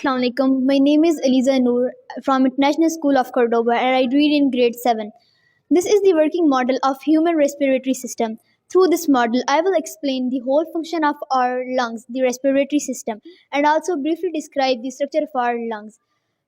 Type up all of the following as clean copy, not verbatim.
Assalamu alaikum. My name is Eliza Noor from International School of Cordoba and I read in grade 7. This is the working model of human respiratory system. Through this model, I will explain the whole function of our lungs, the respiratory system, and also briefly describe the structure of our lungs.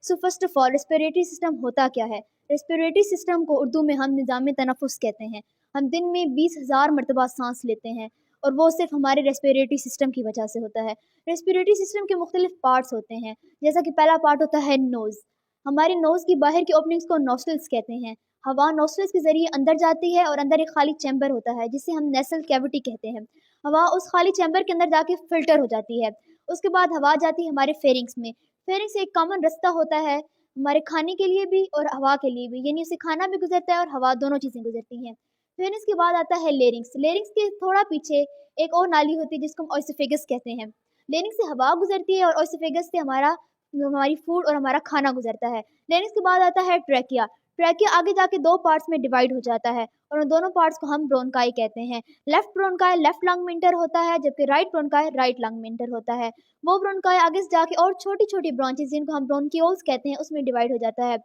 So first of all, respiratory system होता क्या है? Respiratory system को उर्दू में हम निज़ाम तनफ़ुस कहते हैं. हम दिन में 20,000 मरतबा सांस लेते हैं और वो सिर्फ हमारे रेस्पिरेटरी सिस्टम की वजह से होता है. रेस्पिरेटरी सिस्टम के मुख्तलिफ पार्ट्स होते हैं, जैसा कि पहला पार्ट होता है नोज़. हमारे नोज़ की बाहर की ओपनिंग्स को नोस्ट्रल्स कहते हैं. हवा नोस्ट्रल्स के ज़रिए अंदर जाती है और अंदर एक खाली चैम्बर होता है जिसे हम नेसल कैविटी कहते हैं. हवा उस खाली चैम्बर के अंदर जाके फ़िल्टर हो जाती है. उसके बाद हवा जाती है हमारे फेरिंग्स में. फेरिंग्स एक कॉमन रास्ता होता है हमारे खाने के लिए भी और हवा के लिए भी, यानी उससे खाना भी गुजरता है और हवा, दोनों चीज़ें गुजरती हैं. फिर इसके बाद आता है लेरिंग्स. लेरिंग्स के थोड़ा पीछे एक और नाली होती है जिसको हम ओइसोफेगस कहते हैं. लेरिंग्स से हवा गुजरती है और ओइसोफेगस से हमारी फूड और हमारा खाना गुजरता है. लेरिंग्स के बाद आता है ट्रैकिया. ट्रैकिया आगे जाके दो पार्ट्स में डिवाइड हो जाता है और उन दोनों पार्ट्स को हम ब्रोंकाई कहते हैं. लेफ्ट ब्रोंकाई लेफ्ट लंग में इंटर होता है, जबकि राइट ब्रोंकाई राइट लंग में इंटर होता है. वो ब्रोंकाई आगे से जाके और छोटी छोटी ब्रांचेस जिनको हम ब्रोंकियोल्स कहते हैं उसमें डिवाइड हो जाता है.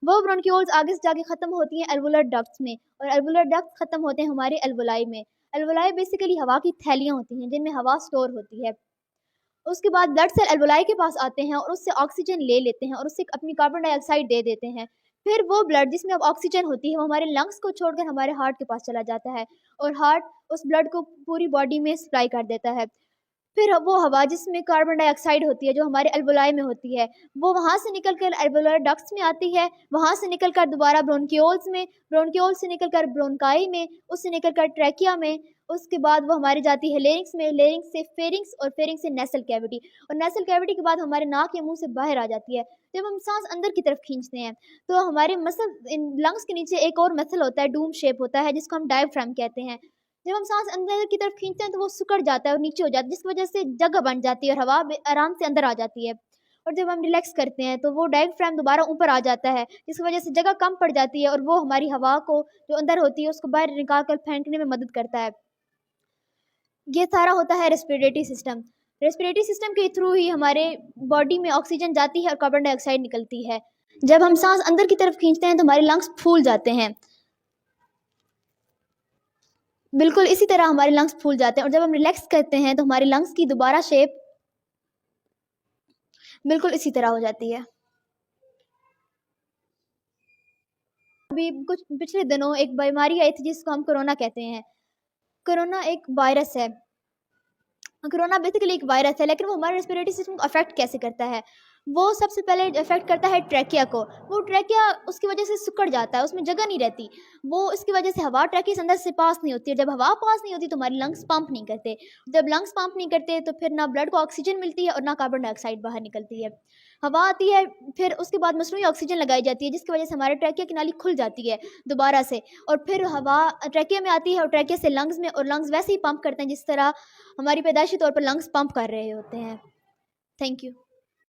वो ब्रोंकियोल्स आगे से जाके ख़त्म होती हैं एल्वुलर डक्ट्स में और एल्वुलर डक्ट्स ख़त्म होते हैं हमारे एल्वुलाई में. एल्वुलाई बेसिकली हवा की थैलियाँ होती हैं जिनमें हवा स्टोर होती है. उसके बाद ब्लड सेल एल्वुलाई के पास आते हैं और उससे ऑक्सीजन ले लेते हैं और उससे अपनी कार्बन डाइऑक्साइड दे देते हैं. फिर वो ब्लड जिसमें अब ऑक्सीजन होती है वो हमारे लंग्स को छोड़कर हमारे हार्ट के पास चला जाता है और हार्ट उस ब्लड को पूरी बॉडी में सप्लाई कर देता है. फिर वो हवा जिसमें कार्बन डाइऑक्साइड होती है जो हमारे एल्वुलाई में होती है वो वहाँ से निकल कर एल्वुलर डक्ट्स में आती है, वहाँ से निकल कर दोबारा ब्रोंकियोल्स में, ब्रोंकियोल्स से निकल कर ब्रोंकाई में, उससे निकल कर ट्रैकिया में. उसके बाद वो हमारी जाती है लेरिंग्स में, लेरिंग्स से फेरिंग्स और फेरिंग्स से नेसल कैविटी और नेसल कैविटी के बाद हमारे नाक या मुंह से बाहर आ जाती है. जब हम सांस अंदर की तरफ खींचते हैं तो हमारे मसल इन लंग्स के नीचे एक और मसल होता है, डूम शेप होता है जिसको हम डायफ्राम कहते हैं. जब हम सांस अंदर की तरफ खींचते हैं तो वो सिकुड़ जाता है और नीचे हो जाता है जिसकी वजह से जगह बन जाती है और हवा आराम से अंदर आ जाती है. और जब हम रिलैक्स करते हैं तो वो डायफ्राम दोबारा ऊपर आ जाता है जिसकी वजह से जगह कम पड़ जाती है और वो हमारी हवा को जो अंदर होती है उसको बाहर निकाल कर फेंकने में मदद करता है. ये सारा होता है रेस्पिरेटरी सिस्टम. रेस्पिरेटरी सिस्टम के थ्रू ही हमारे बॉडी में ऑक्सीजन जाती है और कार्बन डाइऑक्साइड निकलती है. जब हम सांस अंदर की तरफ खींचते हैं तो हमारे लंग्स फूल जाते हैं, बिल्कुल इसी तरह हमारे लंग्स फूल जाते हैं. और जब हम रिलैक्स करते हैं तो हमारे लंग्स की दोबारा शेप बिल्कुल इसी तरह हो जाती है. अभी कुछ पिछले दिनों एक बीमारी आई थी जिसको हम कोरोना कहते हैं. कोरोना एक वायरस है. कोरोना बेसिकली एक वायरस है, लेकिन वो हमारे रेस्पिरेटरी सिस्टम को अफेक्ट कैसे करता है? वो सबसे पहले अफेक्ट करता है ट्रैकिया को. वो ट्रैकिया उसकी वजह से सिकुड़ जाता है, उसमें जगह नहीं रहती. वो इसकी वजह से हवा ट्रैकिया से अंदर से पास नहीं होती है. जब हवा पास नहीं होती तो हमारे लंग्स पंप नहीं करते. जब लंग्स पंप नहीं करते तो फिर ना ब्लड को ऑक्सीजन मिलती है और ना कार्बन डाइऑक्साइड बाहर निकलती है. हवा आती है, फिर उसके बाद मसनूई ऑक्सीजन लगाई जाती है जिसकी वजह से हमारे ट्रैकिया की नाली खुल जाती है दोबारा से और फिर हवा ट्रैकिया में आती है और ट्रैकिया से लंग्स में, और लंग्स वैसे ही पंप करते हैं जिस तरह हमारी पैदाइशी तौर पर लंग्स पंप कर रहे होते हैं. Thank you.